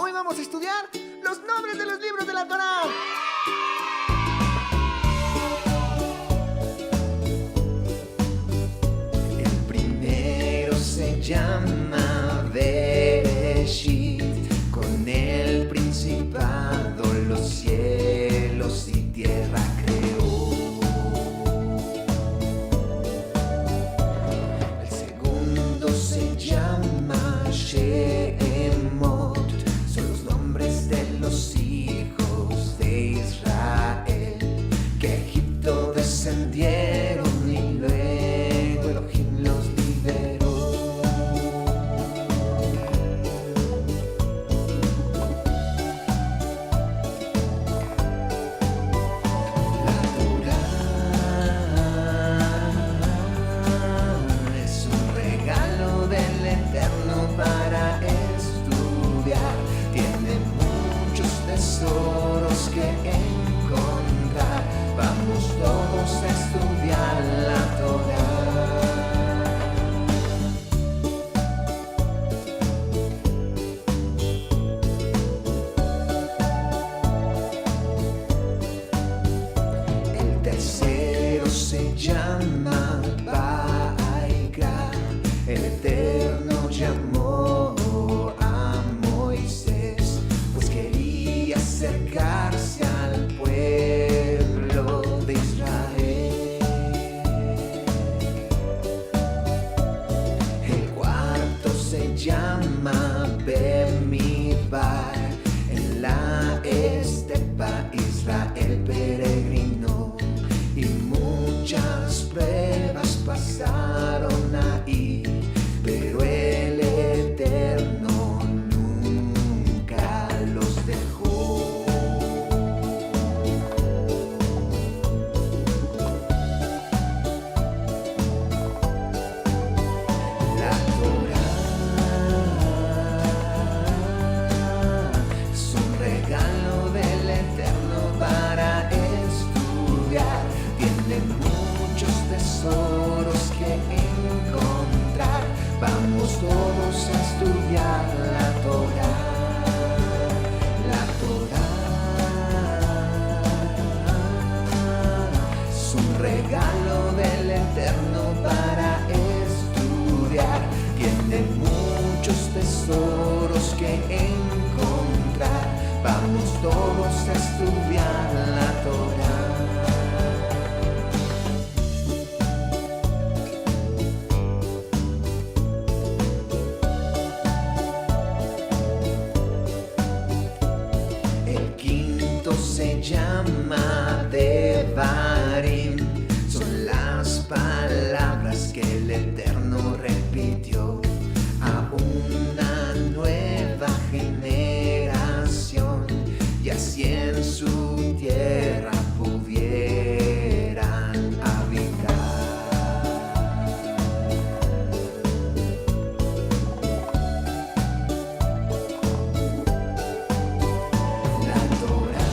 Hoy vamos a estudiar los nombres de los libros de la Torá. El primero se llama Bereshit, con el Principado los cielos y tierra creó. El segundo se llama Shemot, son los nombres de los hijos de Israel que a Egipto descendieron y luego Elohim los liberó. La Torá es un regalo del Eterno para estudiar. Tiene muchos tesoros que encontrar. Vamos todos a estudiar la Torá. El tercero se llama Vaikra. El Eterno llamó a Moisés, pues quería acercarse al pueblo de Israel. El cuarto se llama Bemidbar. En la estepa Israel peregrinó y muchas pruebas pasaron ahí, pero el Eterno nunca los dejó. La Torá es un regalo del Eterno para estudiar. Tiene muchos tesoros que encontrar. Vamos todos a estudiar la Torá. La Torá es un regalo del Eterno para estudiar. Tiene muchos tesoros que encontrar. Vamos todos a estudiar la Torá. El quinto se llama Devarim, son las palabras que el Eterno repitió a una nueva generación, y así en su tierra pudieran habitar. La Torá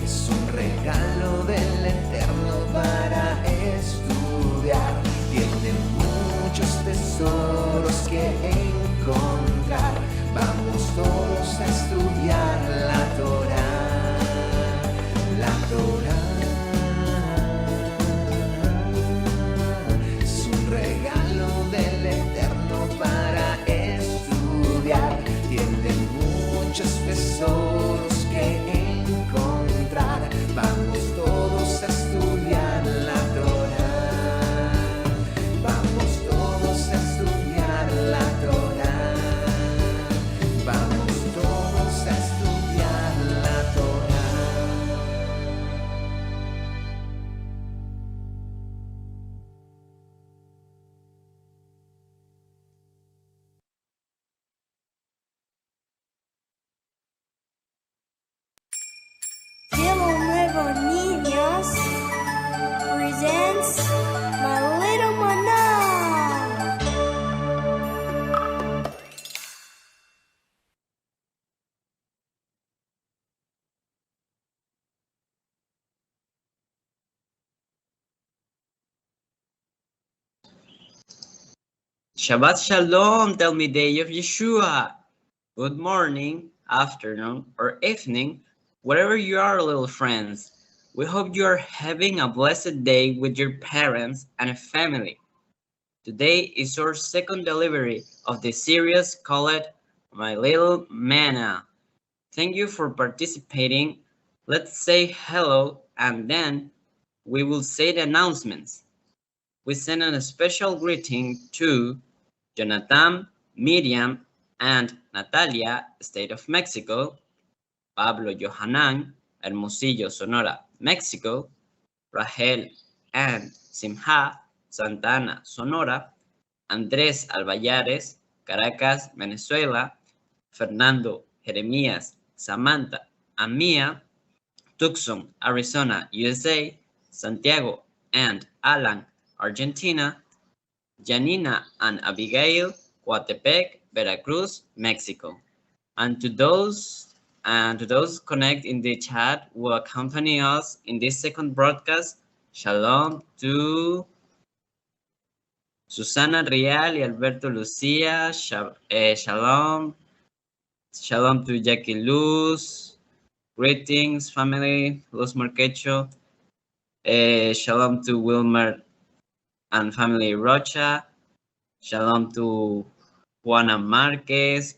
es un regalo del Eterno para estudiar. Tiene muchos tesoros que encontrar. Vamos todos a estudiar la Torá. La Torá es un regalo del Eterno para estudiar. Tiene muchos tesoros que encontrar. Vamos todos a estudiar la Torá. Vamos todos a estudiar la Torá. Vamos todos a estudiar la Torá. Hello, nuevo niños. Presents My Little Mana. Shabbat Shalom, tell me day of Yeshua. Good morning, afternoon, or evening, wherever you are, little friends. We hope you are having a blessed day with your parents and family. Today is our second delivery of the series called My Little Manna. Thank you for participating. Let's say hello and then we will say the announcements. We send a special greeting to Jonathan, Miriam, and Natalia, State of Mexico, Pablo Johanan, Hermosillo, Sonora, Mexico, Rahel and Simha, Santa Ana, Sonora, Andrés Albayares, Caracas, Venezuela, Fernando, Jeremías, Samantha, and Mia, Tucson, Arizona, USA, Santiago and Alan, Argentina, Janina and Abigail, Coatepec, Veracruz, Mexico. And to those connect in the chat who accompany us in this second broadcast, shalom to Susana Rial y Alberto Lucía, shalom, shalom to Jackie Luz, greetings family, Luz Marquecho, shalom to Wilmer and family Rocha, shalom to Juana Marquez,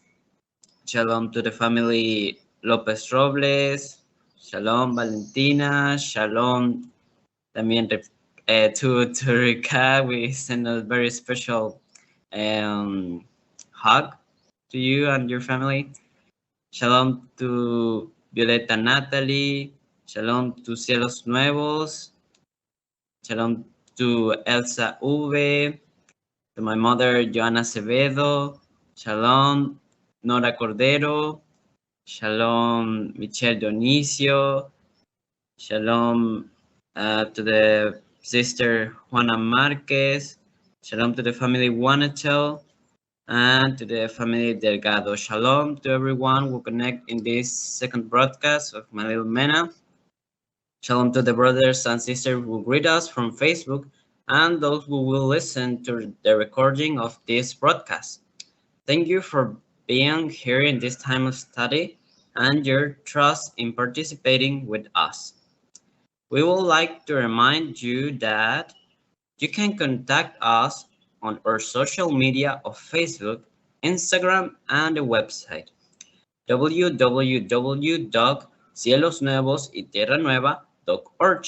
shalom to the family Lopez Robles, shalom Valentina, shalom también to Rika. We send a very special hug to you and your family. Shalom to Violeta Natalie, shalom to Cielos Nuevos, shalom to Elsa V, to my mother Joana Acevedo, shalom Nora Cordero, shalom Michelle Dionisio, shalom to the sister Juana Marquez, shalom to the family Juanatel, and to the family Delgado. Shalom to everyone who connect in this second broadcast of My Little Mena. Shalom to the brothers and sisters who greet us from Facebook and those who will listen to the recording of this broadcast. Thank you for being here in this time of study and your trust in participating with us. We would like to remind you that you can contact us on our social media of Facebook, Instagram, and the website www.cielosnuevosytierranueva.org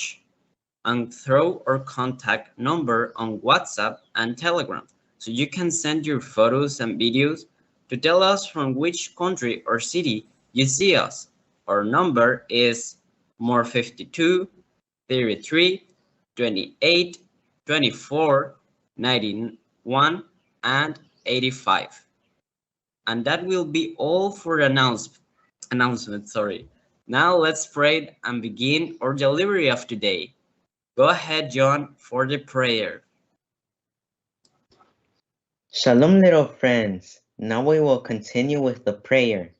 and through our contact number on WhatsApp and Telegram, so you can send your photos and videos to tell us from which country or city you see us. Our number is more 52 33 28 24 91 and 85. And that will be all for the announcement. Now let's pray and begin our delivery of today. Go ahead, John, for the prayer. Shalom, little friends. Now we will continue with the prayer.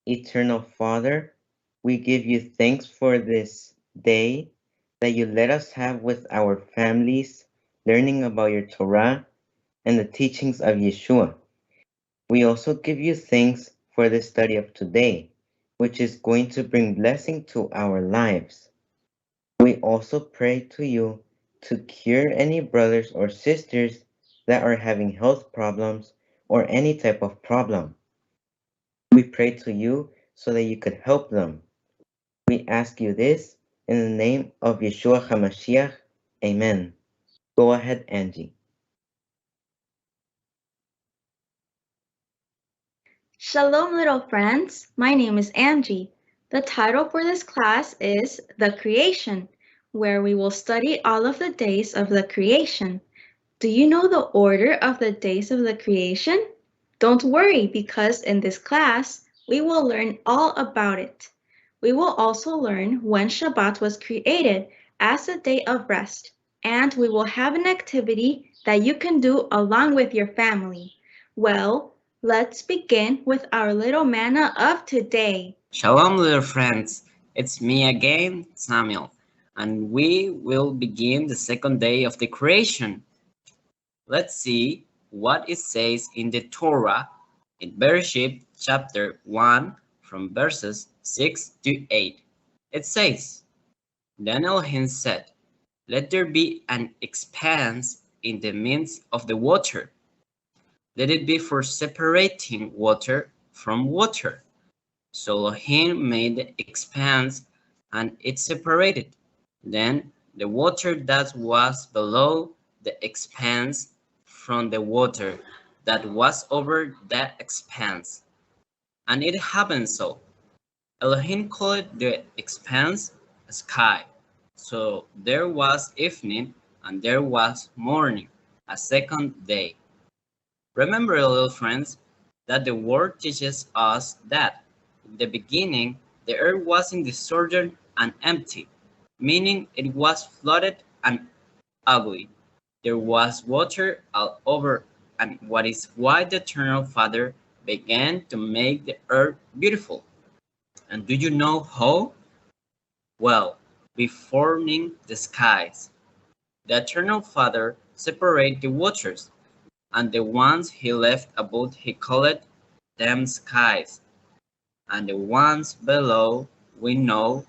Eternal Father, we give you thanks for this day that you let us have with our families, learning about your Torah and the teachings of Yeshua. We also give you thanks for the study of today, which is going to bring blessing to our lives. We also pray to you to cure any brothers or sisters that are having health problems or any type of problem. We pray to you so that you could help them. We ask you this in the name of Yeshua HaMashiach. Amen. Go ahead, Angie. Shalom, little friends. My name is Angie. The title for this class is The Creation, where we will study all of the days of the creation. Do you know the order of the days of the creation? Don't worry, because in this class, we will learn all about it. We will also learn when Shabbat was created as a day of rest, and we will have an activity that you can do along with your family. Well, let's begin with our little manna of today. Shalom, little friends. It's me again, Samuel, and we will begin the second day of the creation. Let's see what it says in the Torah in Bereshit chapter 1 from verses 6 to 8. It says, Then Elohim said, Let there be an expanse in the midst of the water. Let it be for separating water from water. So Elohim made the expanse, and it separated. Then the water that was below the expanse from the water that was over that expanse. And it happened so. Elohim called the expanse sky. So there was evening and there was morning, a second day. Remember, little friends, that the word teaches us that in the beginning the earth was in disorder and empty, meaning it was flooded and ugly. There was water all over, and what is why the Eternal Father began to make the earth beautiful. And do you know how? Well, by forming the skies. The Eternal Father separated the waters, and the ones he left above he called them skies, and the ones below we now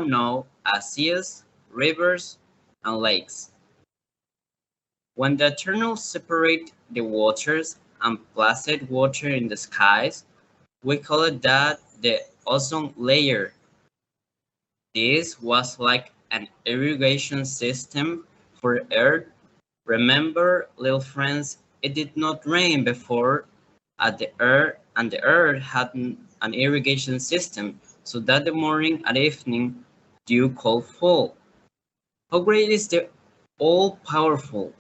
know as seas, rivers, and lakes. When the Eternal separated the waters and placed water in the skies, we call it that the ozone layer. This was like an irrigation system for Earth. Remember, little friends, it did not rain before at the earth, and the earth had an irrigation system so that the morning and evening dew could fall. How great is the all-powerful?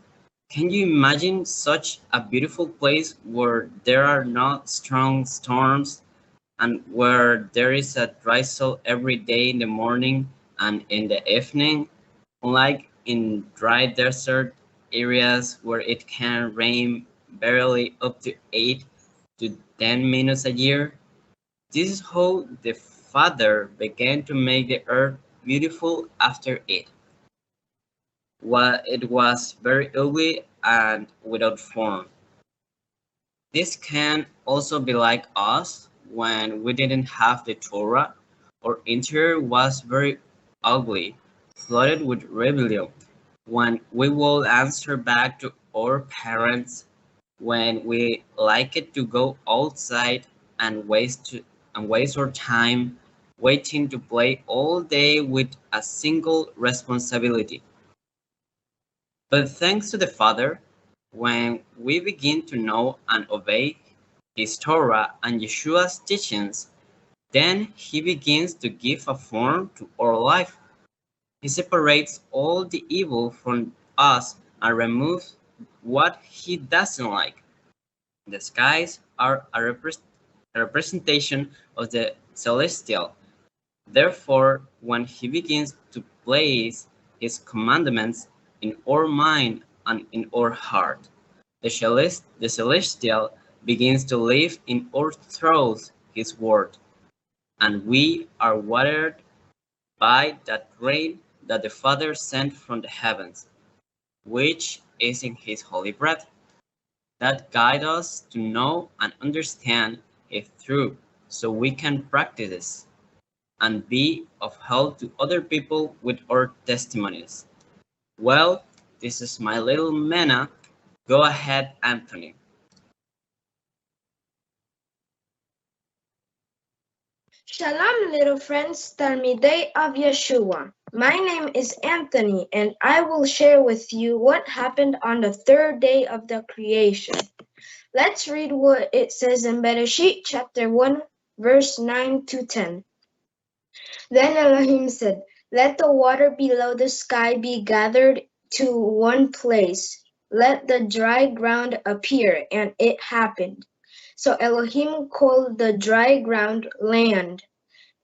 Can you imagine such a beautiful place where there are not strong storms and where there is a drizzle every day in the morning and in the evening, unlike in dry desert areas where it can rain barely up to 8 to 10 minutes a year? This is how the Father began to make the earth beautiful after it. While it was very ugly and without form. This can also be like us when we didn't have the Torah. Our interior was very ugly, flooded with rebellion. When we will answer back to our parents, when we liked to go outside and waste our time waiting to play all day with a single responsibility. But thanks to the Father, when we begin to know and obey His Torah and Yeshua's teachings, then He begins to give a form to our life. He separates all the evil from us and removes what He doesn't like. The skies are a representation of the celestial. Therefore, when He begins to place His commandments in our mind and in our heart, the celestial begins to live in our throats His word, and we are watered by that rain that the Father sent from the heavens, which is in His holy breath, that guide us to know and understand His truth, so we can practice it and be of help to other people with our testimonies. Well, this is my little manna. Go ahead, Anthony. Shalom, little friends, Talmidei of Yeshua. My name is Anthony, and I will share with you what happened on the third day of the creation. Let's read what it says in Bereshit chapter 1, verse 9 to 10. Then Elohim said, Let the water below the sky be gathered to one place. Let the dry ground appear, and it happened. So Elohim called the dry ground land,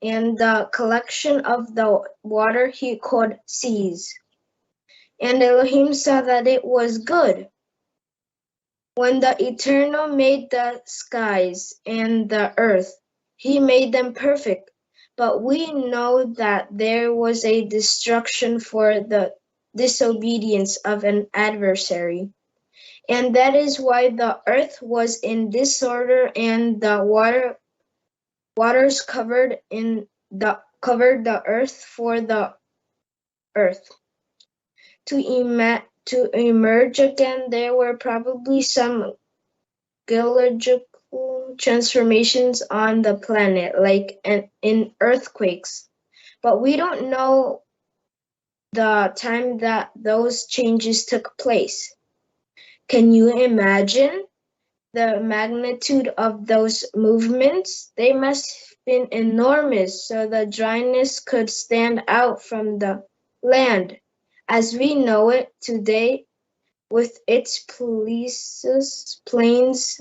and the collection of the water he called seas. And Elohim saw that it was good. When the Eternal made the skies and the earth, he made them perfect. But we know that there was a destruction for the disobedience of an adversary. And that is why the earth was in disorder and the waters covered the earth for the earth to emerge again. There were probably some geological transformations on the planet, like in earthquakes, but we don't know the time that those changes took place. Can you imagine the magnitude of those movements? They must have been enormous, so the dryness could stand out from the land as we know it today, with its plains,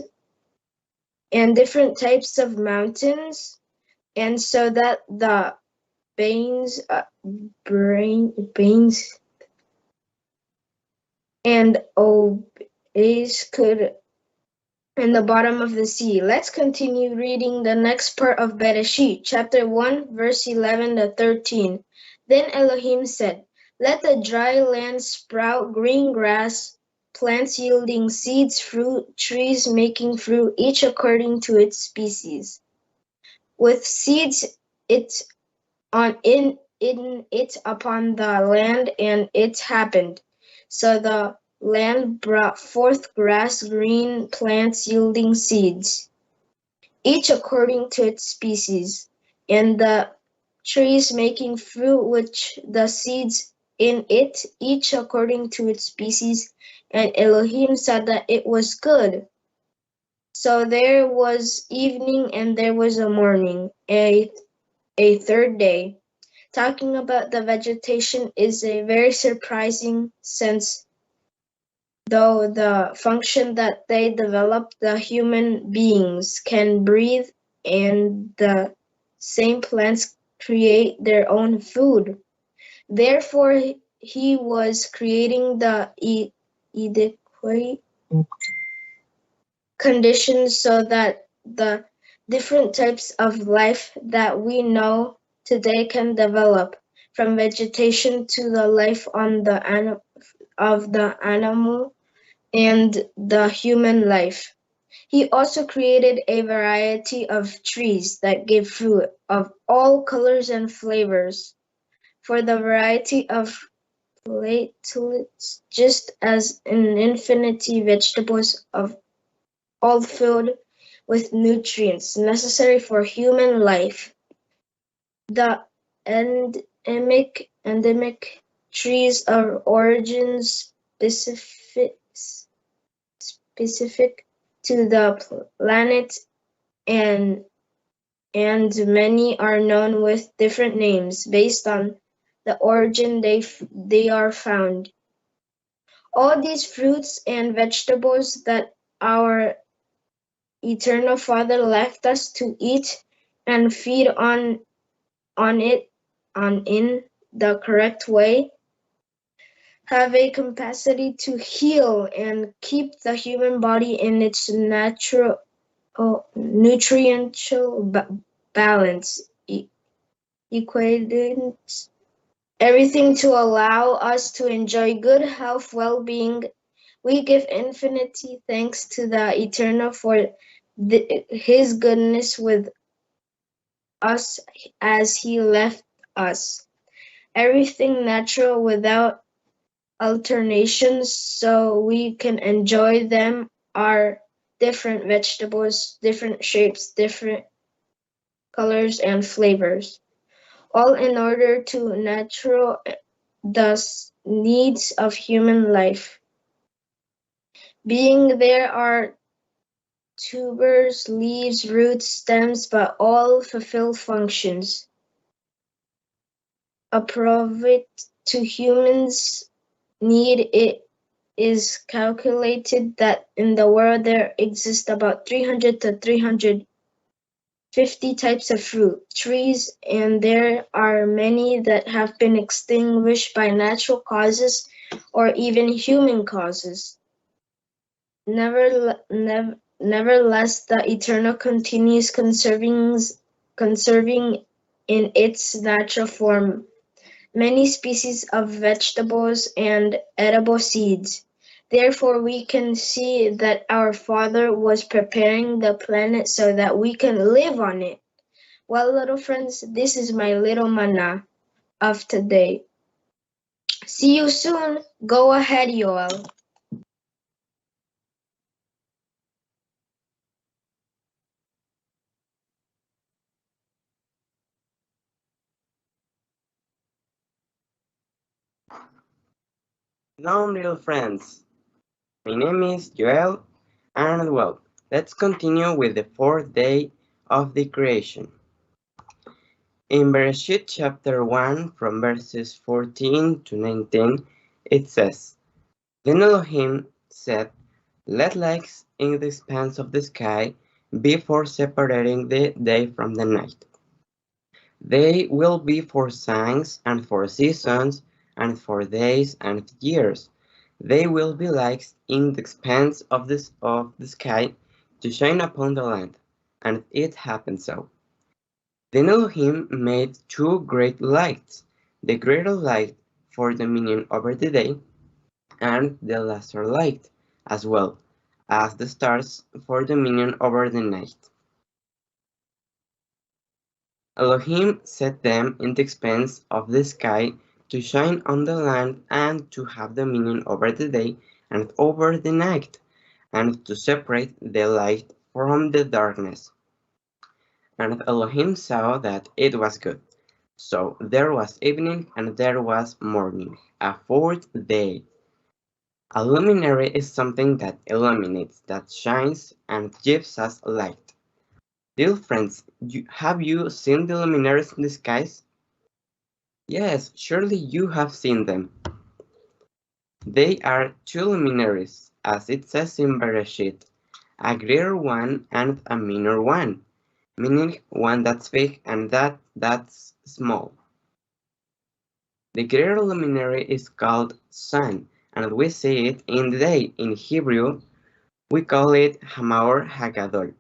and different types of mountains, and so that the veins, veins and obeys could in the bottom of the sea. Let's continue reading the next part of Bereshit, chapter 1, verse 11 to 13. Then Elohim said, "Let the dry land sprout green grass, plants yielding seeds, fruit, trees making fruit, each according to its species, with seeds in it upon the land." And it happened. So the land brought forth grass, green plants yielding seeds, each according to its species, and the trees making fruit, which the seeds in it, each according to its species. And Elohim saw that it was good. So there was evening and there was a morning, a third day. Talking about the vegetation is a very surprising sense, though the function that they develop, the human beings can breathe, and the same plants create their own food. Therefore, he was creating the adequate conditions so that the different types of life that we know today can develop, from vegetation to the life on of the animal and the human life. He also created a variety of trees that give fruit of all colors and flavors, for the variety of platelets, just as in infinity vegetables of all food with nutrients necessary for human life. The endemic trees are origins specific to the planet, and many are known with different names based on the origin they are found. All these fruits and vegetables that our Eternal Father left us to eat and feed on in the correct way, have a capacity to heal and keep the human body in its natural nutritional balance, equidance, everything to allow us to enjoy good health, well-being. We give infinite thanks to the Eternal for his goodness with us as he left us everything natural without alternations, so we can enjoy them, are different vegetables, different shapes, different colors and flavors, all in order to natural the needs of human life. Being there are tubers, leaves, roots, stems, but all fulfill functions appropriate to humans' need. It is calculated that in the world there exist about 300 to 350 types of fruit trees, and there are many that have been extinguished by natural causes or even human causes. Nevertheless, the Eternal continues conserving in its natural form many species of vegetables and edible seeds. Therefore, we can see that our Father was preparing the planet so that we can live on it. Well, little friends, this is my little manna of today. See you soon. Go ahead, Yoel. Hello, little friends. My name is Joel, and well, let's continue with the fourth day of the creation. In Bereshit chapter 1, from verses 14 to 19, it says, Then Elohim said, Let lights in the expanse of the sky be for separating the day from the night. They will be for signs and for seasons and for days and years. They will be lights in the expanse of the sky to shine upon the land. And it happened so. Then Elohim made two great lights, the greater light for dominion over the day, and the lesser light, as well as the stars for dominion over the night. Elohim set them in the expanse of the sky to shine on the land and to have dominion over the day and over the night, and to separate the light from the darkness. And Elohim saw that it was good. So there was evening and there was morning, a fourth day. A luminary is something that illuminates, that shines, and gives us light. Dear friends, have you seen the luminaries in the skies? Yes, surely you have seen them. They are two luminaries, as it says in Bereshit, a greater one and a minor one, meaning one that's big and that's small. The greater luminary is called sun, and we see it in the day. In Hebrew, we call it Hamaor Hagadol.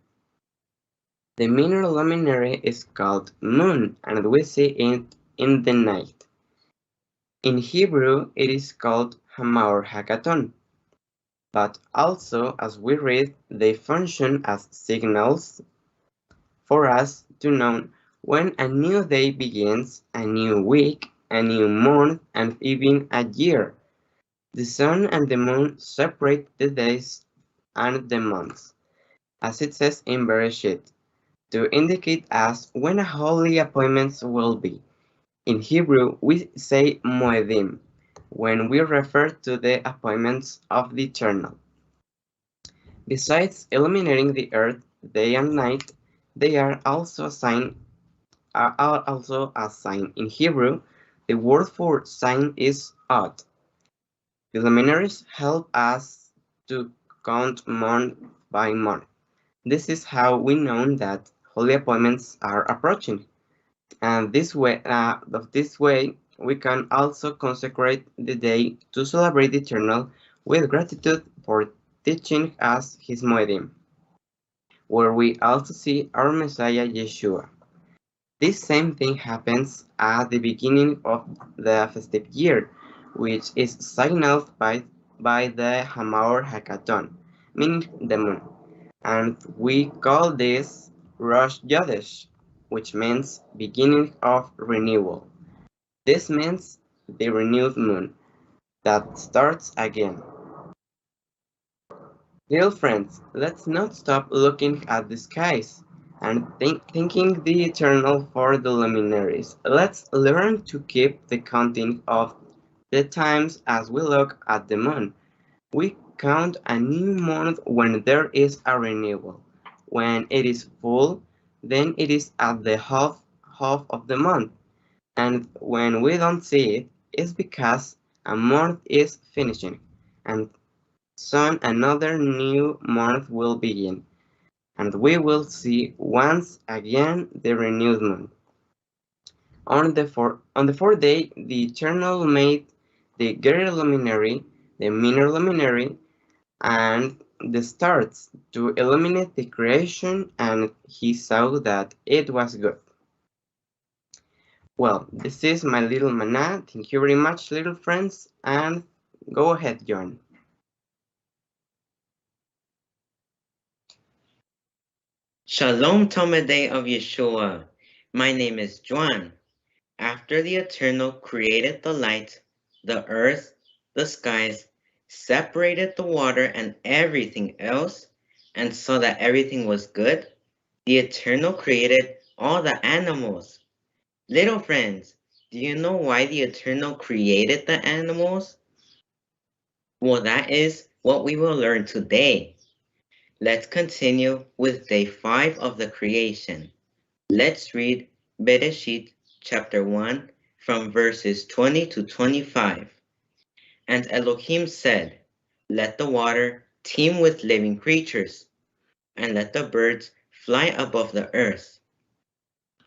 The minor luminary is called moon, and we see it in the night. In Hebrew, it is called Hamaor Hakaton, but also, as we read, they function as signals for us to know when a new day begins, a new week, a new month, and even a year. The sun and the moon separate the days and the months, as it says in Bereshit, to indicate us when a holy appointment will be. In Hebrew, we say Moedim when we refer to the appointments of the Eternal. Besides illuminating the earth day and night, they are also a sign. In Hebrew. The word for sign is odd. The luminaries help us to count month by month. This is how we know that holy appointments are approaching. And this way, we can also consecrate the day to celebrate the Eternal with gratitude for teaching us His Moedim, where we also see our Messiah Yeshua. This same thing happens at the beginning of the festive year, which is signaled by the Hamaor Hakaton, meaning the moon, and we call this Rosh Chodesh, which means beginning of renewal. This means the renewed moon that starts again. Dear friends, let's not stop looking at the skies and thanking the Eternal for the luminaries. Let's learn to keep the counting of the times as we look at the moon. We count a new month when there is a renewal. When it is full, then it is at the half of the month. And when we don't see it, it's because a month is finishing, and soon another new month will begin, and we will see once again the renewed moon. On the fourth day, the Eternal made the greater luminary, the minor luminary, and the stars to illuminate the creation, and he saw that it was good. Well, this is my little manna. Thank you very much, little friends, and go ahead, John. Shalom Talmud Day of Yeshua. My name is Juan. After the Eternal created the light, the earth, the skies, separated the water and everything else, and saw that everything was good, the Eternal created all the animals. Little friends, do you know why the Eternal created the animals? Well, that is what we will learn today. Let's continue with day 5 of the creation. Let's read Bereshit chapter 1 from verses 20 to 25. And Elohim said, "Let the water teem with living creatures, and let the birds fly above the earth,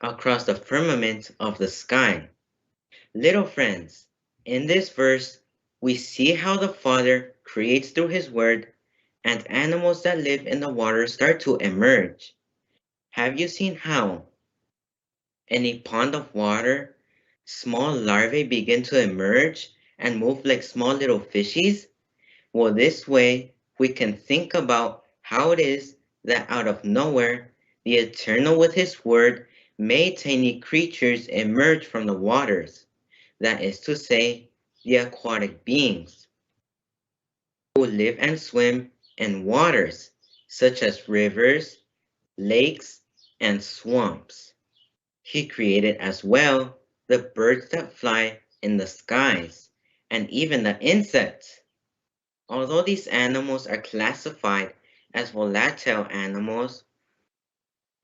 across the firmament of the sky." Little friends, in this verse, we see how the Father creates through His Word, and animals that live in the water start to emerge. Have you seen how, in a pond of water, small larvae begin to emerge and move like small little fishies? Well, this way, we can think about how it is that out of nowhere, the Eternal with His Word made tiny creatures emerge from the waters. That is to say, the aquatic beings who live and swim in waters, such as rivers, lakes, and swamps. He created as well the birds that fly in the skies, and even the insects. Although these animals are classified as volatile animals,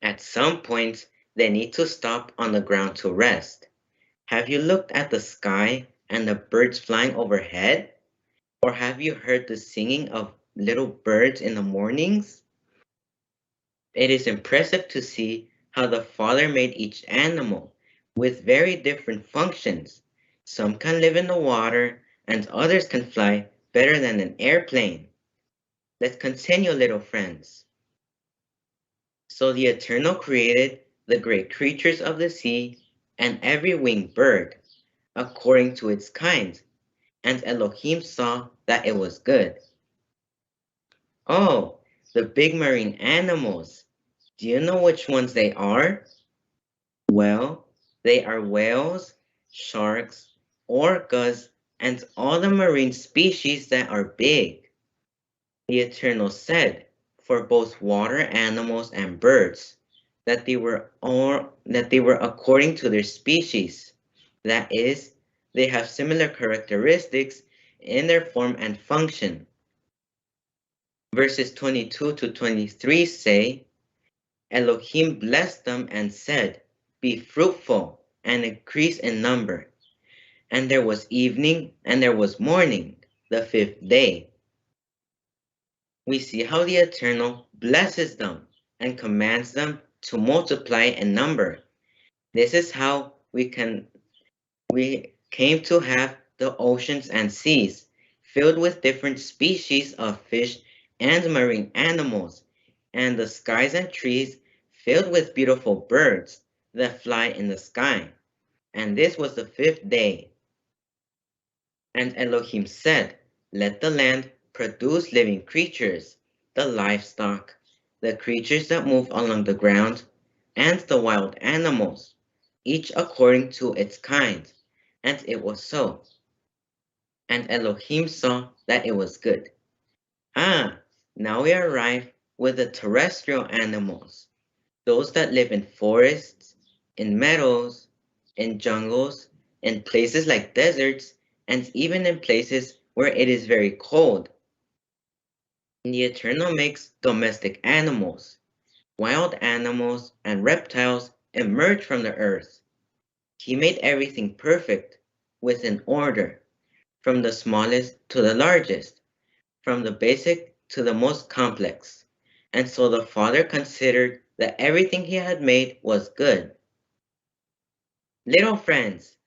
at some point they need to stop on the ground to rest. Have you looked at the sky and the birds flying overhead? Or have you heard the singing of little birds in the mornings? It is impressive to see how the Father made each animal with very different functions. Some can live in the water and others can fly better than an airplane. Let's continue, little friends. So the Eternal created the great creatures of the sea and every winged bird, according to its kind, and Elohim saw that it was good. Oh, the big marine animals. Do you know which ones they are? Well, they are whales, sharks, orcas, and all the marine species that are big. The Eternal said, for both water animals and birds, that they were according to their species. That is, they have similar characteristics in their form and function. Verses 22 to 23 say, Elohim blessed them and said, "Be fruitful and increase in number." And there was evening and there was morning, the 5th day. We see how the Eternal blesses them and commands them to multiply in number. This is how we came to have the oceans and seas filled with different species of fish and marine animals, and the skies and trees filled with beautiful birds that fly in the sky. And this was the 5th day. And Elohim said, "Let the land produce living creatures, the livestock, the creatures that move along the ground, and the wild animals, each according to its kind." And it was so. And Elohim saw that it was good. Now we arrive with the terrestrial animals, those that live in forests, in meadows, in jungles, in places like deserts, and even in places where it is very cold. The Eternal makes domestic animals. Wild animals and reptiles emerge from the earth. He made everything perfect, within order, from the smallest to the largest, from the basic to the most complex. And so the Father considered that everything he had made was good. Little friends,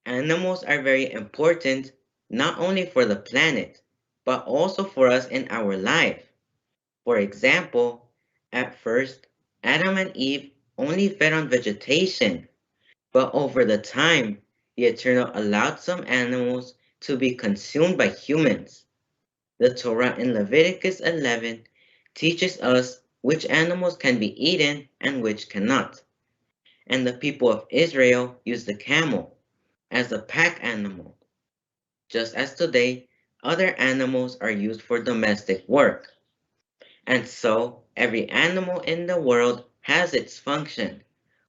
animals are very important not only for the planet, but also for us in our life. For example, at first, Adam and Eve only fed on vegetation, but over the time, the Eternal allowed some animals to be consumed by humans. The Torah in Leviticus 11 teaches us which animals can be eaten and which cannot. And the people of Israel used the camel as a pack animal, just as today other animals are used for domestic work. And so every animal in the world has its function,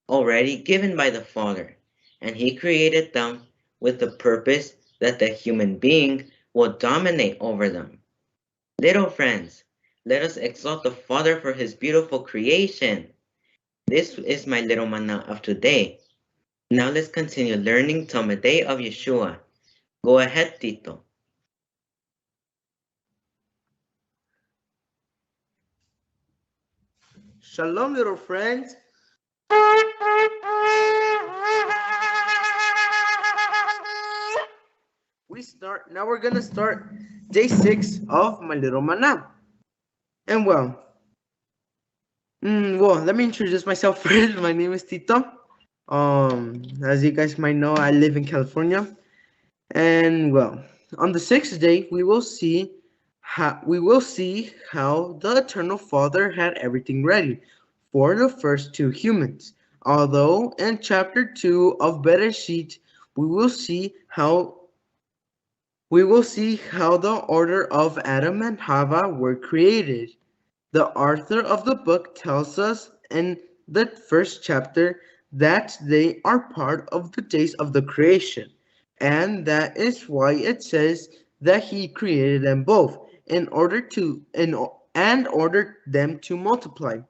already given by the Father, and He created them with the purpose that the human being will dominate over them. Little friends, let us exalt the Father for His beautiful creation. This is my little manna of today. Now let's continue learning Day of Yeshua. Go ahead, Tito. Shalom, little friends. We're gonna start day 6 of my little manna. And let me introduce myself first. My name is Tito. As you guys might know, I live in California. And on the 6th day, we will see how the Eternal Father had everything ready for the first two humans. Although in chapter 2 of Bereshit, we will see how the order of Adam and Hava were created. The author of the book tells us in the first chapter that they are part of the days of the creation, and that is why it says that he created them both and ordered them to multiply.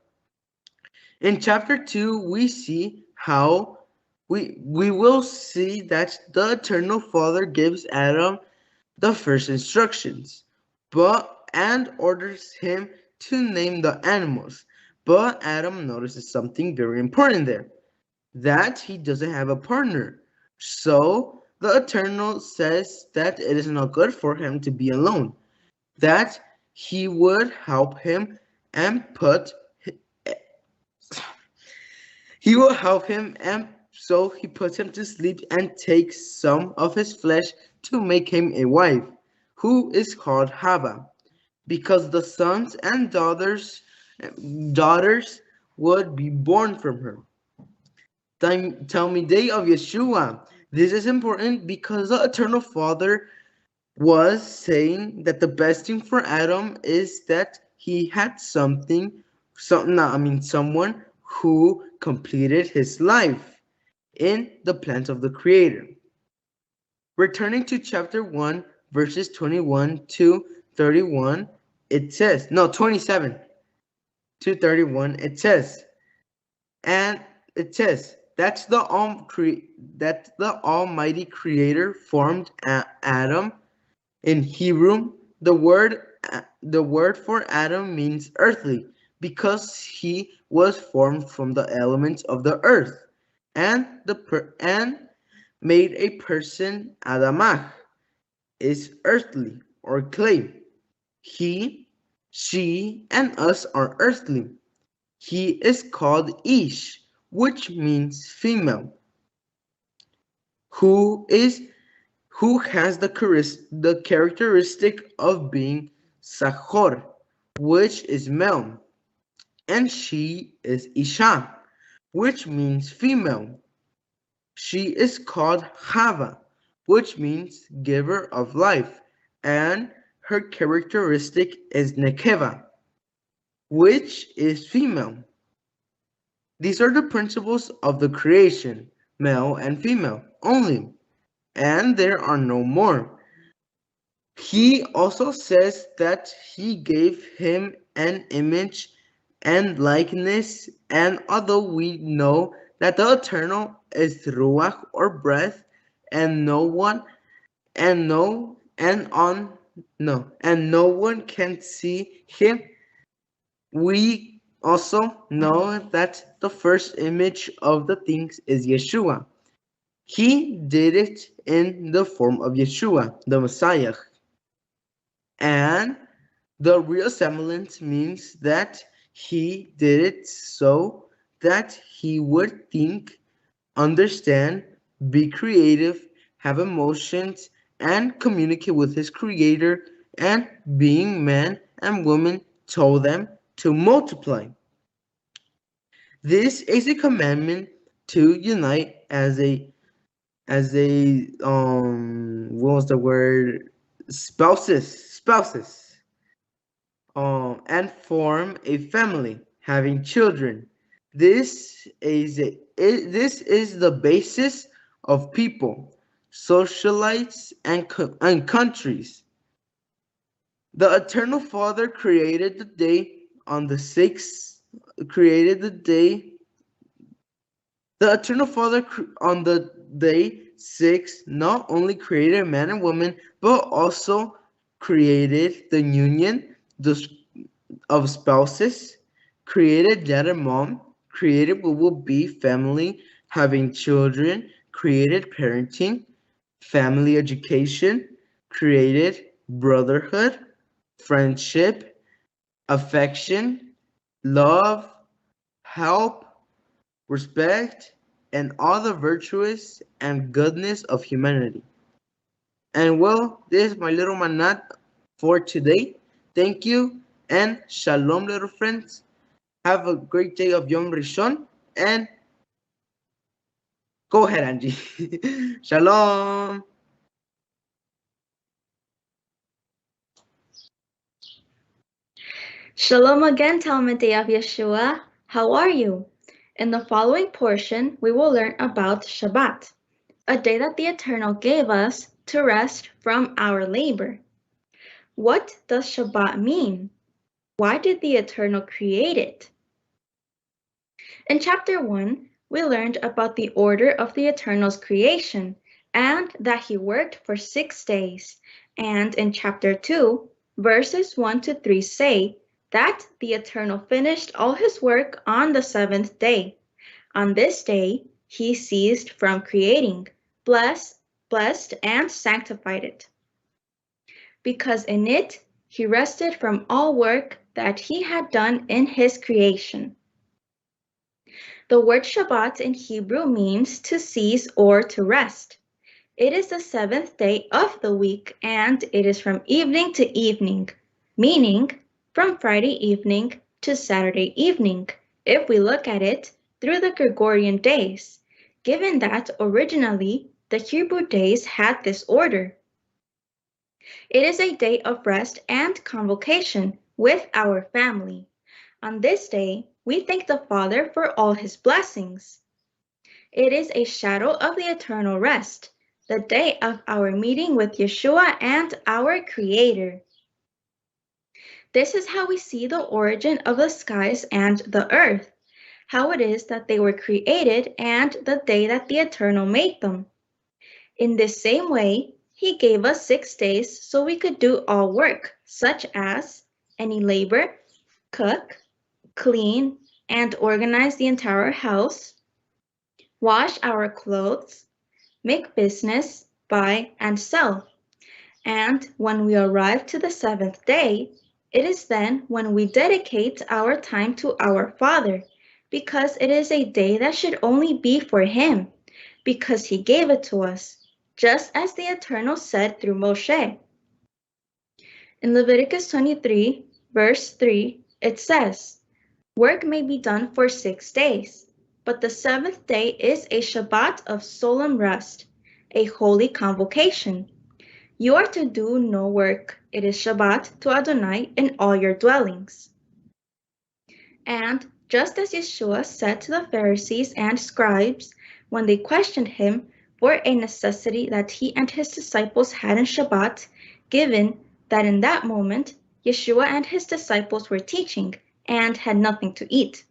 In chapter 2, we see how we will see that the Eternal Father gives Adam the first instructions, and orders him to name the animals. But Adam notices something very important there, that he doesn't have a partner. So the Eternal says that it is not good for him to be alone, that he would help him and so he puts him to sleep and takes some of his flesh to make him a wife, who is called Hava, because the sons and daughters would be born from her. Tell me, day of Yeshua. This is important because the Eternal Father was saying that the best thing for Adam is that he had someone who completed his life in the plans of the Creator. Returning to chapter 1, verses 21 to 31, it says, 27 to 31, it says, that the Almighty Creator formed Adam. In Hebrew, the word for Adam means earthly, because he was formed from the elements of the earth, and made a person. Adamah is earthly or clay. He, she, and us are earthly. He is called Ish, which means female, who has the characteristic of being Sahor, which is male, and she is Isha, which means female. She is called Hava, which means giver of life, and her characteristic is Nekeva, which is female. These are the principles of the creation, male and female only, and there are no more. He also says that he gave him an image and likeness, and although we know that the Eternal is Ruach or breath, and no one can see him, we also know that the first image of the things is Yeshua. He did it in the form of Yeshua, the Messiah. And the real semblance means that he did it so that he would think, understand, be creative, have emotions, and communicate with his Creator, and being man and woman told them to multiply. This is a commandment to unite as a what was the word, spouses and form a family, having children. This is the basis of people, socialites, and countries. The Eternal Father created the day on the sixth. Created the day. The Eternal Father on the day 6 not only created man and woman, but also created the union of spouses, created dad and mom, created what will be family, having children, created parenting, family education, created brotherhood, friendship, affection, love, help, respect, and all the virtuous and goodness of humanity. And well, this is my little manat for today. Thank you and shalom, little friends. Have a great day of Yom Rishon and go ahead, Angie. Shalom. Shalom again, Talmidei of Yeshua. How are you? In the following portion, we will learn about Shabbat, a day that the Eternal gave us to rest from our labor. What does Shabbat mean? Why did the Eternal create it? In chapter 1, we learned about the order of the Eternal's creation and that he worked for 6 days. And in chapter 2, verses 1 to 3 say that the Eternal finished all his work on the 7th day. On this day, he ceased from creating, blessed and sanctified it. Because in it, he rested from all work that he had done in his creation. The word Shabbat in Hebrew means to cease or to rest. It is the 7th day of the week and it is from evening to evening, meaning from Friday evening to Saturday evening, if we look at it through the Gregorian days, given that originally the Hebrew days had this order. It is a day of rest and convocation with our family. On this day, we thank the Father for all his blessings. It is a shadow of the eternal rest, the day of our meeting with Yeshua and our Creator. This is how we see the origin of the skies and the earth, how it is that they were created and the day that the Eternal made them. In this same way, he gave us 6 days so we could do all work, such as any labor, cook, clean, and organize the entire house, wash our clothes, make business, buy and sell. And when we arrive to the 7th day, it is then when we dedicate our time to our Father, because it is a day that should only be for him, because he gave it to us, just as the Eternal said through Moshe. In Leviticus 23, verse 3, it says, "Work may be done for 6 days, but the 7th day is a Shabbat of solemn rest, a holy convocation. You are to do no work. It is Shabbat to Adonai in all your dwellings." And just as Yeshua said to the Pharisees and scribes when they questioned him for a necessity that he and his disciples had in Shabbat, given that in that moment Yeshua and his disciples were teaching and had nothing to eat.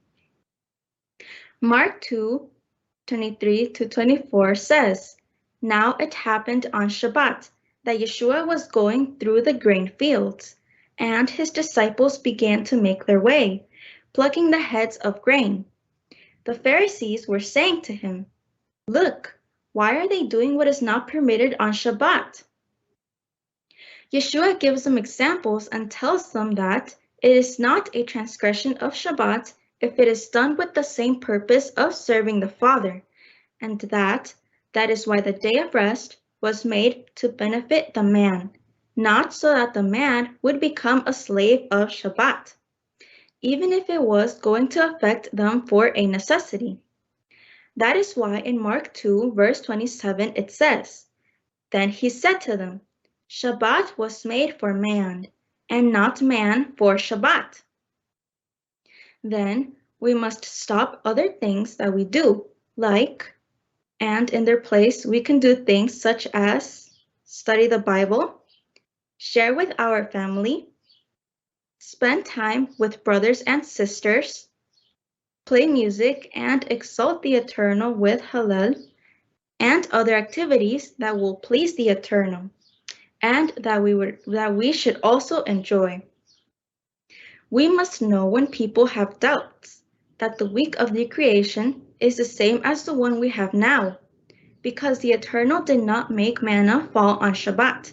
Mark 2:23-24 says, "Now it happened on Shabbat that Yeshua was going through the grain fields, and his disciples began to make their way, plucking the heads of grain. The Pharisees were saying to him, 'Look, why are they doing what is not permitted on Shabbat?' Yeshua gives them examples and tells them that it is not a transgression of Shabbat if it is done with the same purpose of serving the Father, and that is why the day of rest was made to benefit the man, not so that the man would become a slave of Shabbat. even if it was going to affect them for a necessity. That is why in Mark 2, verse 27, it says, "Then he said to them, Shabbat was made for man, and not man for Shabbat." Then we must stop other things that we do, and in their place we can do things such as study the Bible, share with our family, spend time with brothers and sisters, play music and exalt the Eternal with Hallel, and other activities that will please the Eternal, and that we should also enjoy. We must know when people have doubts that the week of the creation is the same as the one we have now, because the Eternal did not make manna fall on Shabbat.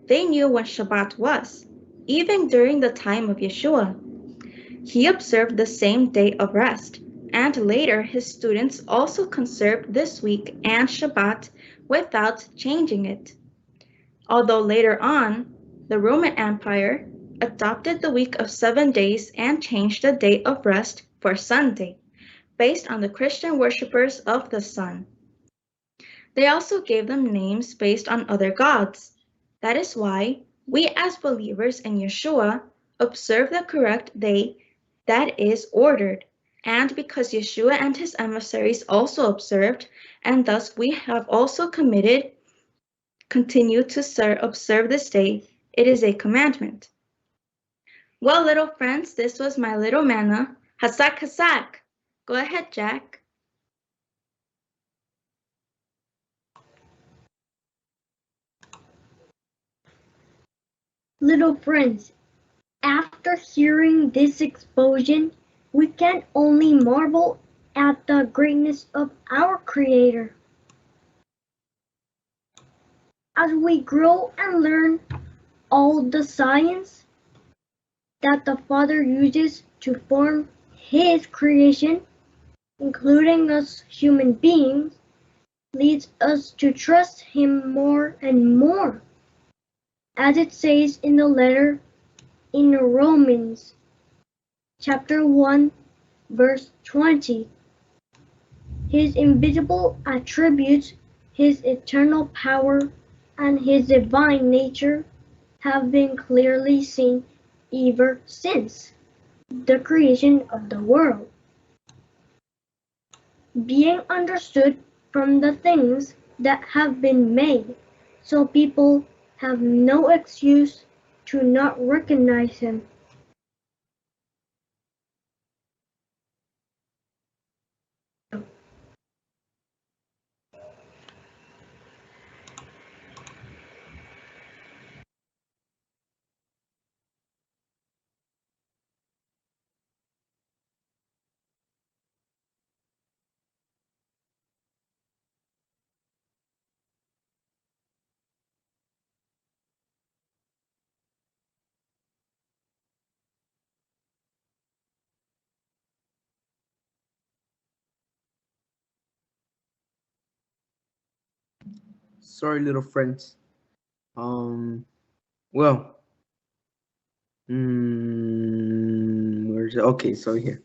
They knew when Shabbat was, even during the time of Yeshua. He observed the same day of rest, and later his students also conserved this week and Shabbat without changing it. Although later on, the Roman Empire adopted the week of 7 days and changed the day of rest for Sunday, based on the Christian worshippers of the sun. They also gave them names based on other gods. That is why we as believers in Yeshua observe the correct day that is ordered, and because Yeshua and his emissaries also observed, and thus we have also continue to observe this day, it is a commandment. Well, little friends, this was my little manna. Hasak, hasak. Go ahead, Jack. Little friends, after hearing this explosion, we can only marvel at the greatness of our Creator. As we grow and learn all the science that the Father uses to form His creation, including us human beings, leads us to trust Him more and more. As it says in the letter in Romans chapter 1, verse 20, His invisible attributes, His eternal power, and His divine nature have been clearly seen ever since the creation of the world, being understood from the things that have been made, so people have no excuse to not recognize Him. Sorry, little friends. Well, where's it? Okay, so here.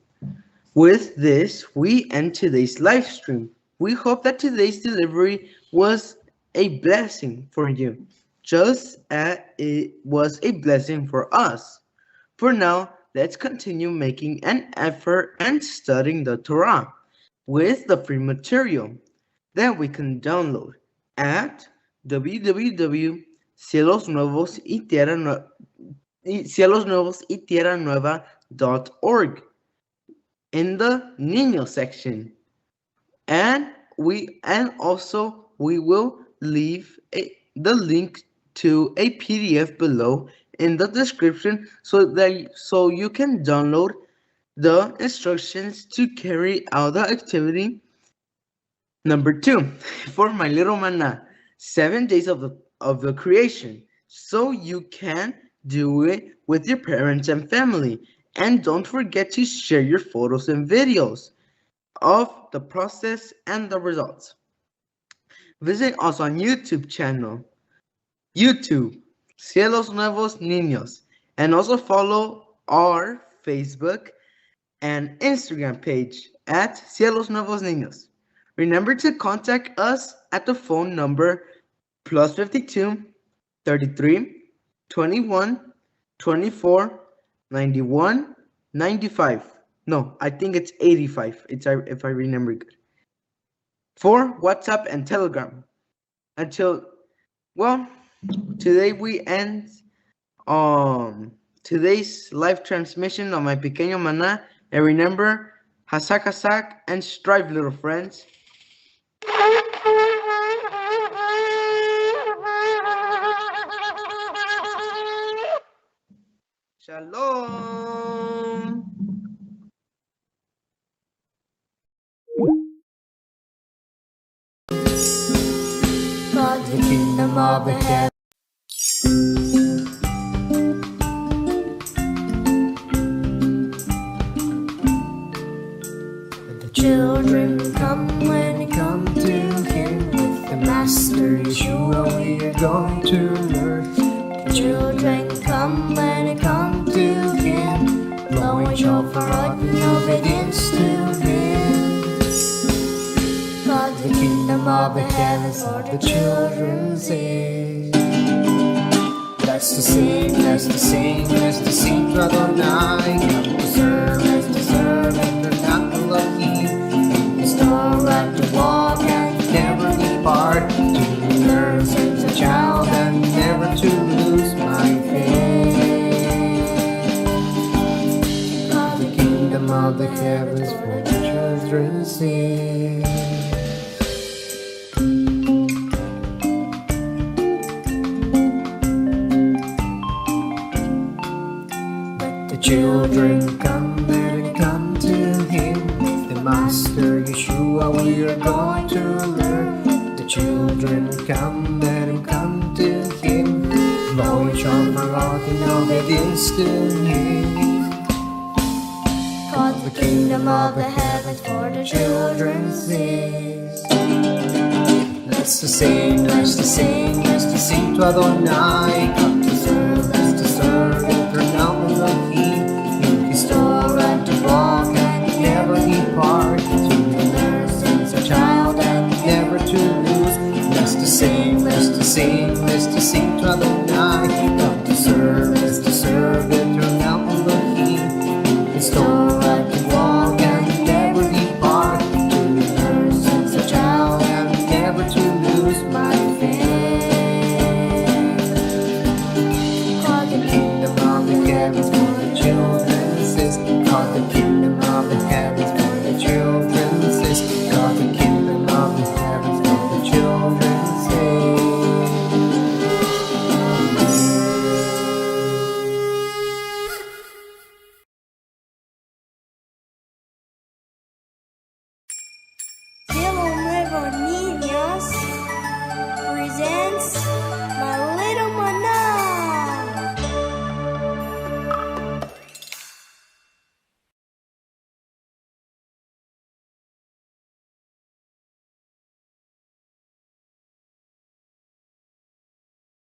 With this, we end today's live stream. We hope that today's delivery was a blessing for you, just as it was a blessing for us. For now, let's continue making an effort and studying the Torah with the free material that we can download at www.cielosnuevos.org in the Niño section. And we will leave the link to a PDF below in the description so you can download the instructions to carry out the activity. Number 2, for my little manna, 7 days of the creation, so you can do it with your parents and family. And don't forget to share your photos and videos of the process and the results. Visit us on YouTube channel, YouTube, Cielos Nuevos Niños, and also follow our Facebook, and Instagram page at Cielos Nuevos Niños. Remember to contact us at the phone number +52 33 21 24 91 95. No, I think it's 85. If I remember good. For WhatsApp and Telegram. Today we end today's live transmission of My Pequeño Maná. And remember, Hasak Hasak and strive, little friends. Shalom. God, the kingdom of the heaven. The children come when they come to Him with the Master Yeshua. We are going to learn. The children come when they come to Him, blowing shofar in obedience to Him. God, the kingdom of the heavens for the children's is. Let's to sing, let's to sing, let's to sing to Adonai. Let's to serve, and learn not to love Him. His Torah to walk and never depart. To learn since a child and never to lose my faith. God, the kingdom of the heavens for the children's is. Children come and come to Him with the Master Yeshua. We are going to learn. The children come and come to Him, blowing shofar in obedience to Him. God, the kingdom of the heavens for the children's is. Let's to sing, let's to sing, let's to sing to Adonai.